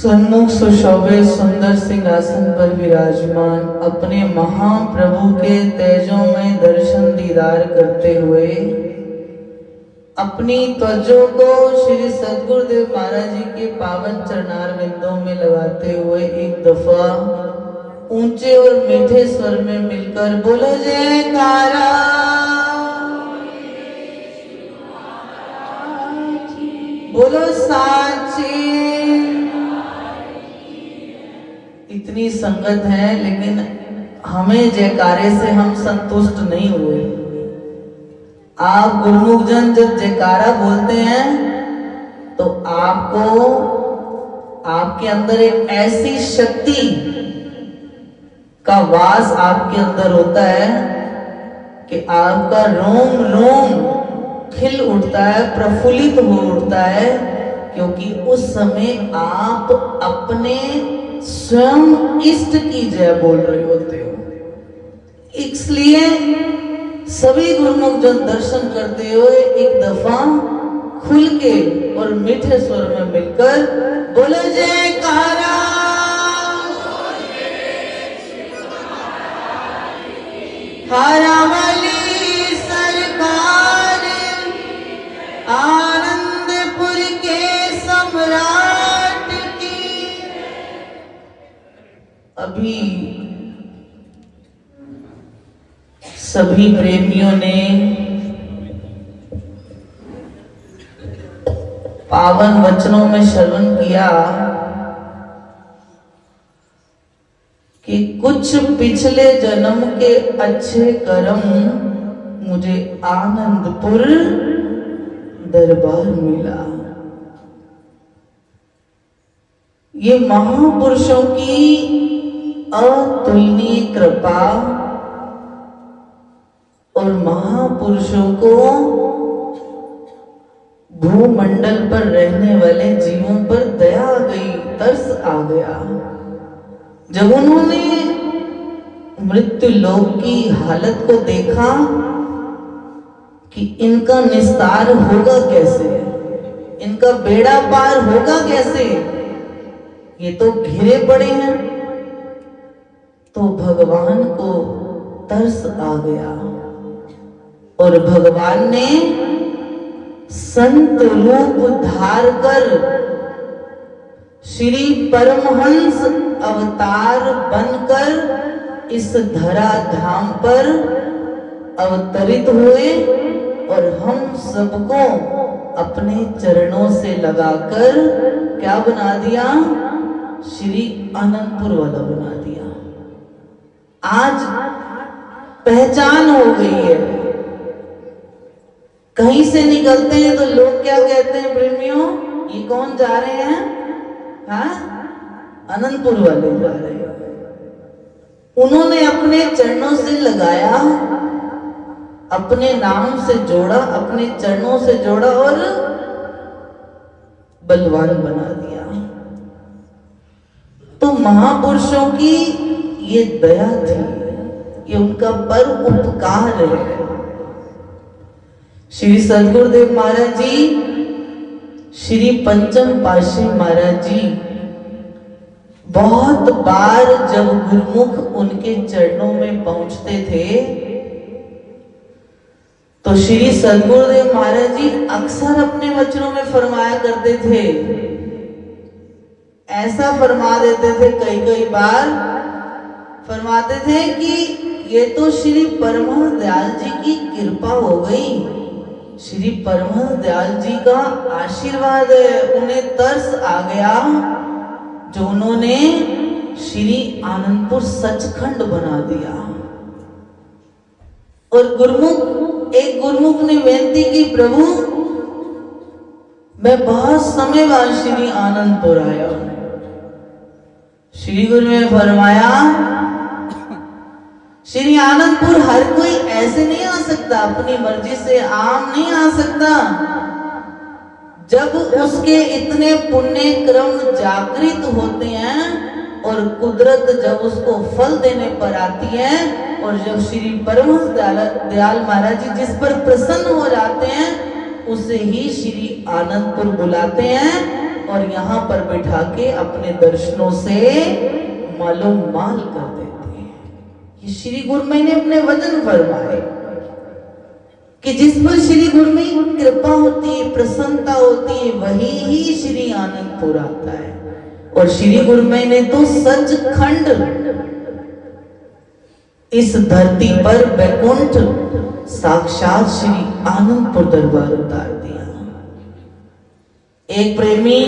सन्मुख सुशोभित सुंदर सिंहासन पर विराजमान अपने महाप्रभु के तेजों में दर्शन दीदार करते हुए अपनी त्वचों को श्री सद्गुरुदेव महाराज जी के पावन चरणार बिंदों में लगाते हुए एक दफा ऊंचे और मीठे स्वर में मिलकर बोलो जयकारा। बोलो साचे। इतनी संगत है लेकिन हमें जयकारे से हम संतुष्ट नहीं हुए। आप गुरुमुख जन जब जयकारा बोलते हैं तो आपको आपके अंदर एक ऐसी शक्ति का वास आपके अंदर होता है कि आपका रोम रोम खिल उठता है, प्रफुल्लित हो उठता है, क्योंकि उस समय आप अपने स्वयं इष्ट की जय बोल रहे होते हो। इसलिए सभी गुरुमुख जन दर्शन करते हुए एक दफा खुल के और मीठे स्वर में मिलकर बोलो जयकारा। हारावली सरकार आनंदपुर के सम्राट की। अभी सभी प्रेमियों ने पावन वचनों में श्रवण किया कि कुछ पिछले जन्म के अच्छे कर्म मुझे आनंदपुर दरबार मिला। ये महापुरुषों की अतुलनीय कृपा और महापुरुषों को भूमंडल पर रहने वाले जीवों पर दया आ गई, तरस आ गया। जब उन्होंने मृत्यु लोक की हालत को देखा कि इनका निस्तार होगा कैसे, इनका बेड़ा पार होगा कैसे, ये तो घिरे पड़े हैं, तो भगवान को तरस आ गया और भगवान ने संत रूप धार कर श्री परमहंस अवतार बनकर इस धरा धाम पर अवतरित हुए और हम सबको अपने चरणों से लगाकर क्या बना दिया, श्री आनंदपुर वाला बना दिया। आज पहचान हो गई है। कहीं से निकलते हैं तो लोग क्या कहते हैं, प्रेमियों ये कौन जा रहे हैं, हाँ आनंदपुर वाले जा रहे हैं। उन्होंने अपने चरणों से लगाया, अपने नाम से जोड़ा, अपने चरणों से जोड़ा और बलवान बना दिया। तो महापुरुषों की ये दया थी, ये उनका परम उपकार है। श्री सद्गुरुदेव महाराज जी, श्री पंचम पातशाही महाराज जी बहुत बार जब गुरुमुख उनके चरणों में पहुंचते थे तो श्री सद्गुरुदेव महाराज जी अक्सर अपने वचनों में फरमाया करते थे, ऐसा फरमा देते थे, कई बार फरमाते थे कि ये तो श्री परमहंस दयाल जी की कृपा हो गई, श्री परमहंस दयाल जी का आशीर्वाद है, उन्हें तरस आ गया जो उन्होंने श्री आनंदपुर सचखंड बना दिया। और एक गुरुमुख ने बेनती की, प्रभु मैं बहुत समय बाद श्री आनंदपुर आया। श्री गुरु ने फरमाया, श्री आनंदपुर हर कोई ऐसे नहीं आ सकता, अपनी मर्जी से आम नहीं आ सकता। जब उसके इतने पुण्य क्रम जागृत होते हैं और कुदरत जब उसको फल देने पर आती है और जब श्री परमहंस दयाल महाराज जी जिस पर प्रसन्न हो जाते हैं उसे ही श्री आनंदपुर बुलाते हैं और यहाँ पर बैठा के अपने दर्शनों से मालोमाल कर देते हैं। ये श्री गुरुमय ने अपने वचन फरमाए कि जिस पर श्री गुरुमय की कृपा होती है, प्रसन्नता होती है, वही ही श्री आनंदपुर आता है। और श्री गुरुमय ने तो सचखंड इस धरती पर वैकुंठ साक्षात श्री आनंदपुर दरबार उतार दिया। एक प्रेमी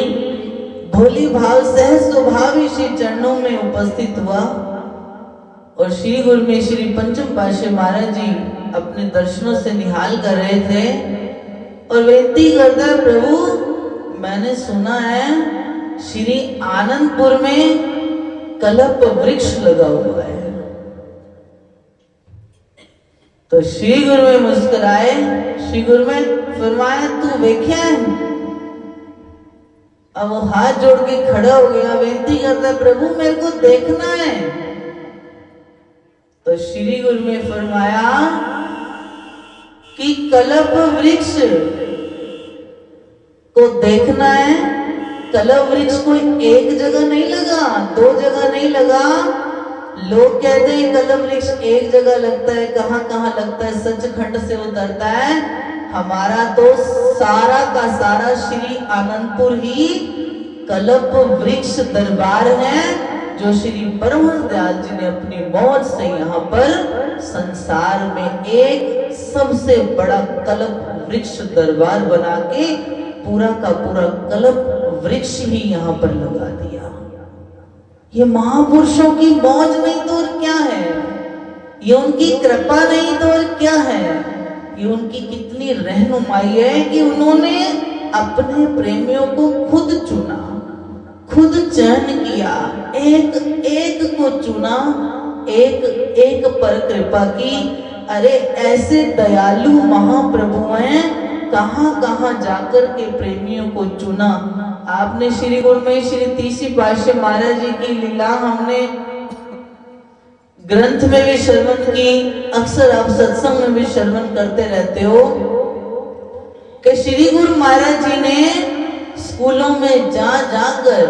भोली भाव सहज स्वभाव ही श्री चरणों में उपस्थित हुआ और श्री गुरु में श्री पंचम पातशाह महाराज जी अपने दर्शनों से निहाल कर रहे थे और विनती करता है, प्रभु मैंने सुना है श्री आनंदपुर में कल्प वृक्ष लगा हुआ है। तो श्री गुरु में मुस्कुराए, श्री गुरु में फरमाया तू वेख्या है? अब वो हाथ जोड़ के खड़ा हो गया, विनती करता है, प्रभु मेरे को देखना है। तो श्री गुरु में फरमाया कि कल्प वृक्ष को देखना है। कल्प वृक्ष कोई एक जगह नहीं लगा, दो जगह नहीं लगा। लोग कहते हैं कल्प वृक्ष एक जगह लगता है, कहां कहां लगता है, सचखंड से उतरता है। हमारा तो सारा का सारा श्री आनंदपुर ही कल्प वृक्ष दरबार है, जो श्री परमहंस दयाल जी ने अपनी मौज से यहाँ पर संसार में एक सबसे बड़ा कल्प वृक्ष दरबार बना के पूरा का पूरा कल्प वृक्ष ही यहाँ पर लगा दिया। ये महापुरुषों की मौज नहीं तो और क्या है, ये उनकी कृपा नहीं तो और क्या है, ये उनकी कितनी रहनुमाई है कि उन्होंने अपने प्रेमियों को खुद चुना, खुद चयन किया, एक एक को चुना, एक एक पर कृपा की। अरे ऐसे दयालु महाप्रभु हैं, कहां कहां जाकर के प्रेमियों को चुना। आपने श्री गुरु में श्री तीसरी पातशाह महाराज जी की लीला हमने ग्रंथ में भी श्रवण की, अक्सर आप सत्संग में भी श्रवण करते रहते हो कि श्री गुरु महाराज जी ने स्कूलों में जा जाकर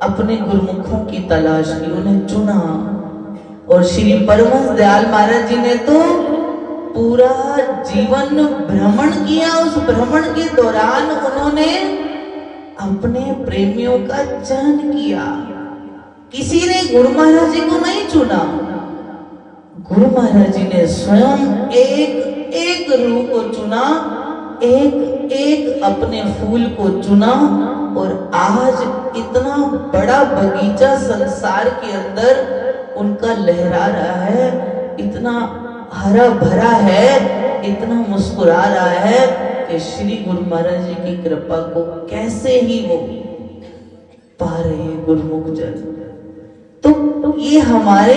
अपने गुरुमुखों की तलाश की, उन्हें चुना। और श्री परमहंस दयाल महाराज जी ने तो पूरा जीवन भ्रमण किया। उस भ्रमण के दौरान उन्होंने अपने प्रेमियों का चयन किया। किसी ने गुरु महाराज जी को नहीं चुना, गुरु महाराज जी ने स्वयं एक एक रूह को चुना, एक एक अपने फूल को चुना। और आज इतना बड़ा बगीचा संसार के अंदर उनका लहरा रहा है, इतना हरा भरा है, इतना मुस्कुरा रहा है कि श्री गुरु महाराज जी की कृपा को कैसे ही वो पा रहे हैं गुरुमुख जन। तो ये हमारे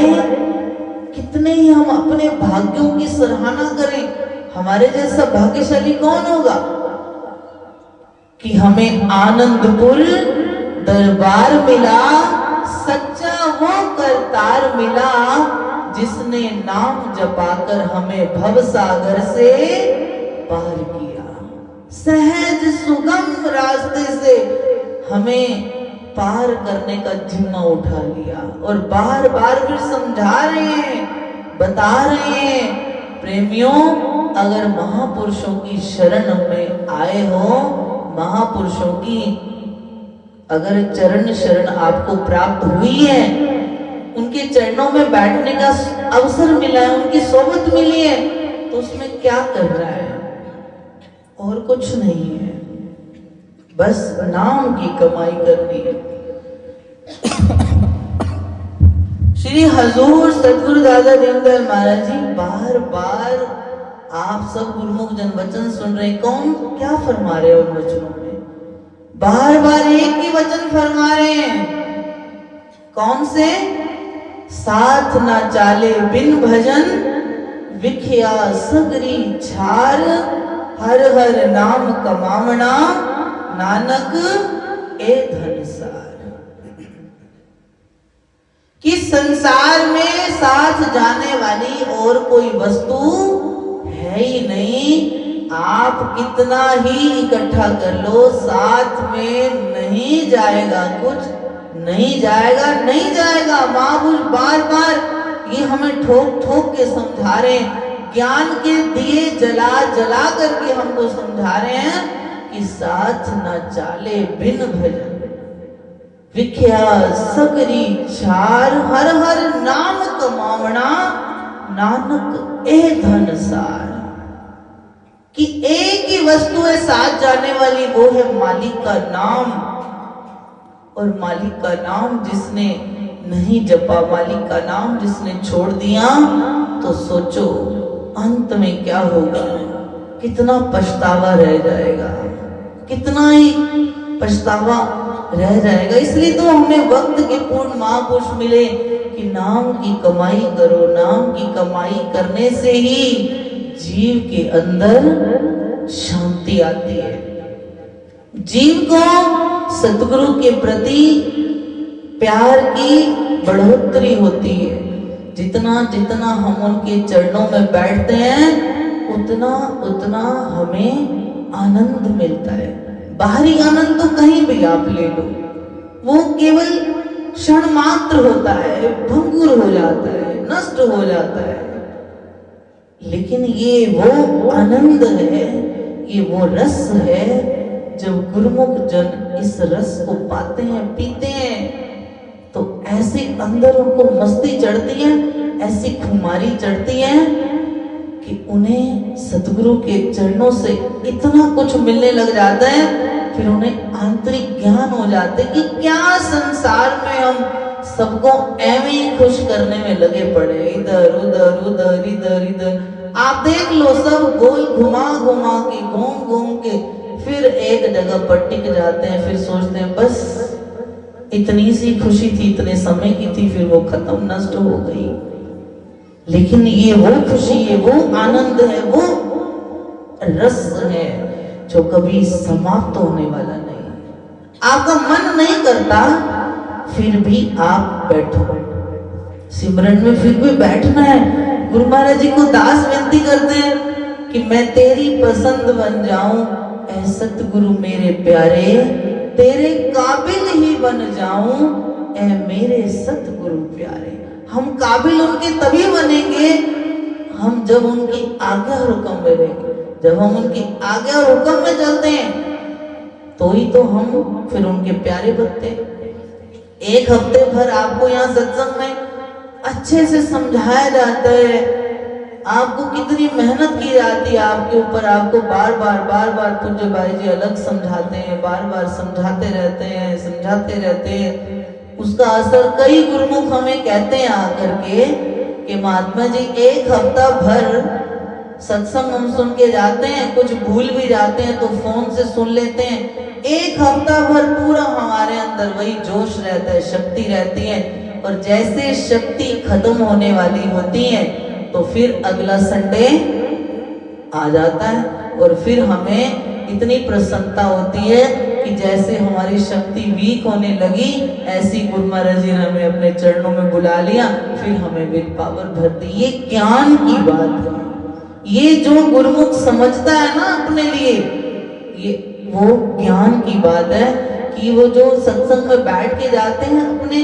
कितने ही हम अपने भाग्यों की सराहना करें। हमारे जैसा भाग्यशाली कौन होगा कि हमें आनंदपुर दरबार मिला, सच्चा वो करतार मिला जिसने नाम जपाकर हमें भव सागर से पार किया। सहज सुगम रास्ते से हमें पार करने का जिम्मा उठा लिया और बार बार फिर समझा रहे हैं, बता रहे हैं, प्रेमियों अगर महापुरुषों की शरण में आए हो, महापुरुषों की अगर चरण शरण आपको प्राप्त हुई है, उनके चरणों में बैठने का अवसर मिला है, उनकी सोबत मिली है, तो उसमें क्या कर रहा है? और कुछ नहीं है, बस नाम की कमाई करनी है। श्री हजूर सतगुरु दादा दीनदयाल महाराज जी बार बार आप सब गुरुमुख जन वचन सुन रहे, कौन क्या फरमा रहे हैं उन वचनों में? बार बार एक ही वचन फरमा रहे हैं, कौन से? साथ ना चाले बिन भजन, विख्या सगरी छार, हर हर नाम कमावना, नानक ए धनसार। कि संसार में साथ जाने वाली और कोई वस्तु है ही नहीं। आप कितना ही इकट्ठा कर लो, साथ में नहीं जाएगा, कुछ नहीं जाएगा, नहीं जाएगा। महापुरुष बार बार ये हमें ठोक ठोक के समझा रहे हैं, ज्ञान के दिए जला जला करके हमको समझा रहे हैं कि साथ न चाले बिन भजन, विख्या सगरी चार, हर हर नाम कमावना, नानक ए धन सार। कि एक ही वस्तु है साथ जाने वाली, वो है मालिक का नाम। और मालिक का नाम जिसने नहीं जपा, मालिक का नाम जिसने छोड़ दिया, तो सोचो अंत में क्या होगा, कितना पछतावा रह जाएगा, कितना ही पछतावा रह जाएगा। इसलिए तो हमें वक्त के पूर्ण महापुरुष मिले कि नाम की कमाई करो। नाम की कमाई करने से ही जीव के अंदर शांति आती है, जीव को सतगुरु के प्रति प्यार की बढ़ोतरी होती है। जितना जितना हम उनके चरणों में बैठते हैं, उतना उतना हमें आनंद मिलता है। बाहरी आनंद तो कहीं भी आप ले लो, वो केवल क्षण मात्र होता है, भंगुर हो जाता है, नष्ट हो जाता है। लेकिन ये वो आनंद है, ये वो रस है, जब गुरुमुख जन इस रस को पाते हैं, पीते हैं, तो ऐसे अंदर उनको मस्ती चढ़ती है, ऐसी खुमारी चढ़ती है कि उन्हें सतगुरु के चरणों से इतना कुछ मिलने लग जाता है, फिर उन्हें आंतरिक ज्ञान हो जाते कि क्या संसार में हम सबको ऐਵੇਂ ही खुश करने में लगे पड़े, इधर उधर उधर इधर इधर। आप देख लो, सब गोल घुमा घुमा के, घूम घूम के फिर एक जगह पर टिक जाते हैं, फिर सोचते हैं बस इतनी सी खुशी थी, इतने समय की थी, फिर वो खत्म, नष्ट हो गई। लेकिन ये वो खुशी है, वो आनंद है, वो रस है जो कभी समाप्त होने वाला नहीं। आपका मन नहीं करता, फिर भी आप बैठो, सिमरन में फिर भी बैठना है। गुरु महाराज जी को दास विनती करते हैं कि मैं तेरी पसंद बन जाऊं, ऐ सतगुरु मेरे प्यारे, तेरे काबिल ही बन जाऊं, ऐ मेरे सतगुरु प्यारे। हम काबिल उनके तभी बनेंगे हम जब उनकी आज्ञा और हुक्म में रहेंगे। जब हम उनकी आज्ञा और हुक्म में चलते हैं तो ही तो हम फिर उनके प्यारे बनते हैं। एक हफ्ते भर आपको यहाँ सत्संग में अच्छे से समझाया जाता है, आपको कितनी मेहनत की जाती है आपके ऊपर, आपको बार बार पूज्य भाई जी अलग समझाते हैं, बार बार समझाते रहते हैं। उसका असर कई गुरुमुख हमें कहते हैं आकर के कि महात्मा जी एक हफ्ता भर सत्संग हम सुन के जाते हैं, कुछ भूल भी जाते हैं तो फोन से सुन लेते हैं। एक हफ्ता भर पूरा हमारे अंदर वही जोश रहता है, शक्ति रहती है, और जैसे शक्ति खत्म होने वाली होती है तो फिर अगला संडे आ जाता है और फिर हमें इतनी प्रसन्नता होती है कि जैसे हमारी शक्ति वीक होने लगी, ऐसी गुरु महाराज जी ने हमें अपने चरणों में बुला लिया, फिर हमें विल पावर भर दी। ये ज्ञान की बात है, ये जो गुरुमुख समझता है ना अपने लिए, ये वो ज्ञान की बात है कि वो जो सत्संग में बैठ के जाते हैं अपने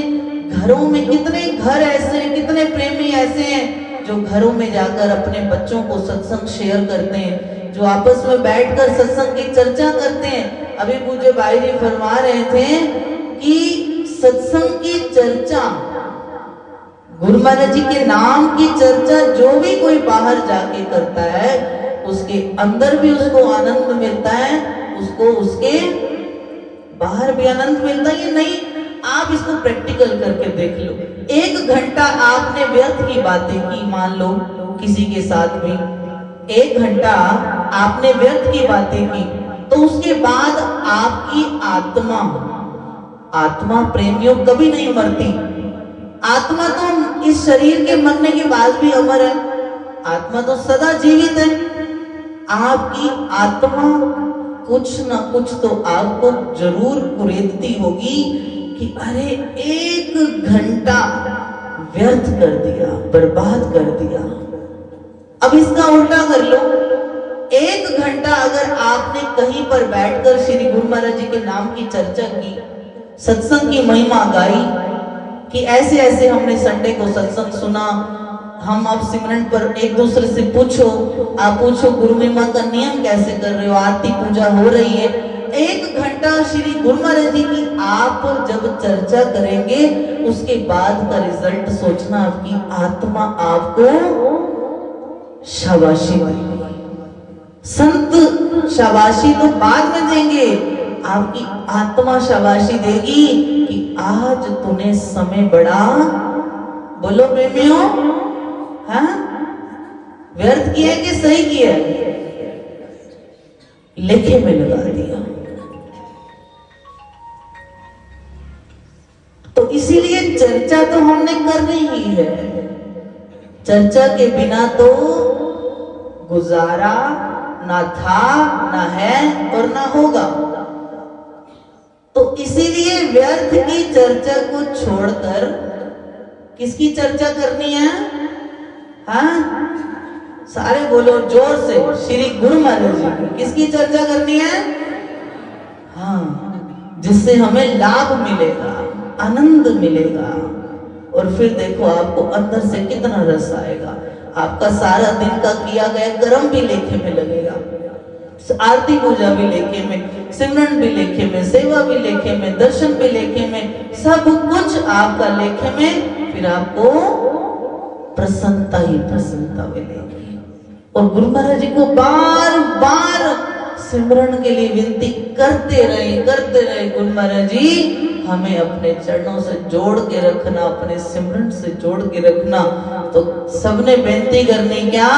घरों में, कितने घर ऐसे हैं, कितने प्रेमी ऐसे हैं जो घरों में जाकर अपने बच्चों को सत्संग शेयर करते हैं, जो आपस में बैठकर सत्संग की चर्चा करते हैं। अभी पूज्य भाई जी फरमा रहे थे कि सत्संग की चर्चा, गुरु महाराज जी के नाम की चर्चा जो भी कोई बाहर जाके करता है उसके अंदर भी उसको आनंद मिलता है, उसको उसके बाहर भी आनंद मिलता है। ये नहीं, आप इसको प्रैक्टिकल करके देख लो। 1 घंटा आपने व्यर्थ की बातें की, मान लो किसी के साथ भी 1 घंटा आपने व्यर्थ की बातें की, तो उसके बाद आपकी आत्मा प्रेमियों कभी नहीं मरती। आत्मा तो इस शरीर के मरने के बाद भी अमर है, आत्मा तो सदा जीवित है। आपकी आत्मा कुछ ना कुछ तो आपको जरूर कुरेदती होगी कि अरे 1 घंटा व्यर्थ कर दिया, बर्बाद कर दिया। अब इसका उल्टा कर लो, 1 घंटा घंटा अगर आपने कहीं पर बैठकर श्री गुरु महाराज जी के नाम की चर्चा की, सत्संग की महिमा गाई कि ऐसे ऐसे हमने संडे को सत्संग सुना, हम अब सिमरन पर एक दूसरे से पूछो, आप पूछो गुरु महिमा का नियम कैसे कर रहे हो, आरती पूजा हो रही है। 1 घंटा श्री गुरु महाराज जी की आप जब चर्चा करेंगे, उसके बाद का रिजल्ट सोचना, आपकी आत्मा आपको शाबाशी देगी। संत शाबाशी तो बाद में देंगे, आपकी आत्मा शाबाशी देगी कि आज तूने समय बड़ा, बोलो प्रेमियों, हाँ, व्यर्थ किया कि सही किया, लेखे में लगा दिया। तो इसीलिए चर्चा तो हमने करनी ही है, चर्चा के बिना तो गुजारा ना था, ना है और ना होगा। तो इसीलिए व्यर्थ की चर्चा को छोड़कर किसकी चर्चा करनी है? हाँ, सारे बोलो जोर से, श्री गुरु महाराज जी की। किसकी चर्चा करनी है? हाँ, जिससे हमें लाभ मिलेगा, आनंद मिलेगा, और फिर देखो आपको अंदर से कितना रस आएगा। आपका सारा दिन का किया गया कर्म भी लेखे में लगेगा, आरती पूजा भी लेखे में, सिमरन भी लेखे में, सेवा भी लेखे में, दर्शन भी लेखे में, सब कुछ आपका लेखे में। फिर आपको प्रसन्नता ही प्रसन्नता मिलेगी। और गुरु महाराज जी को बार बार सिमरन के लिए विनती करते रहे, गुरु महाराज जी हमें अपने चरणों से जोड़ के रखना, अपने सिमरन से जोड़ के रखना। तो सबने बेनती करनी क्या?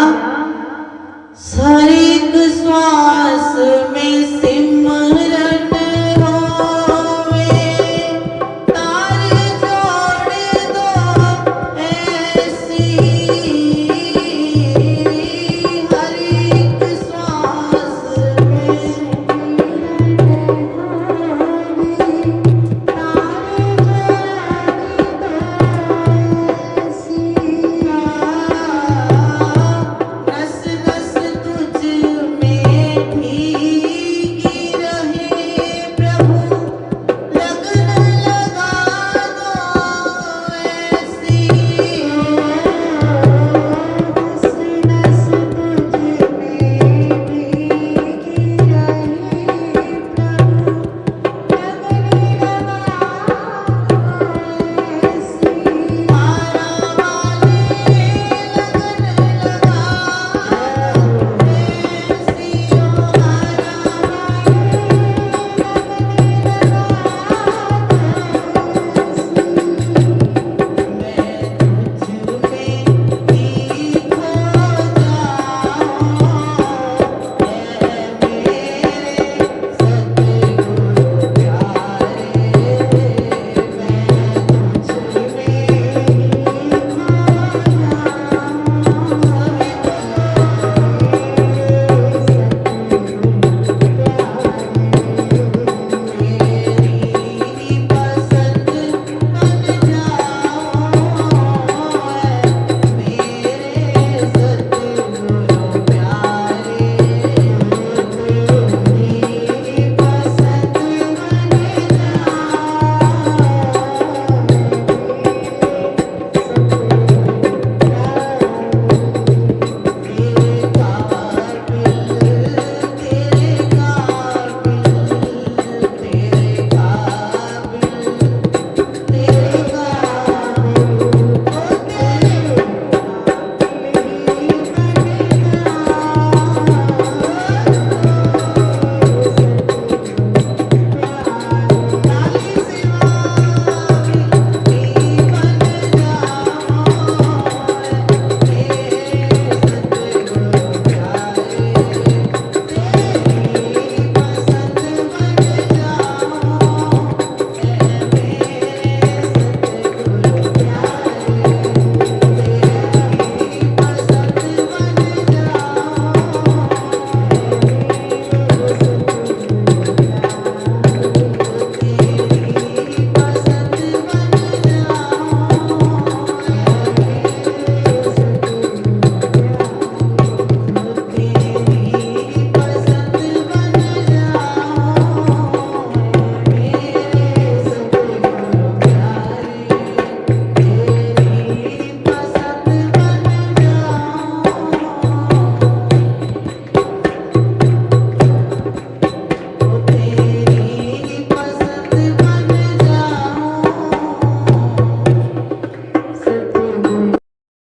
सारिक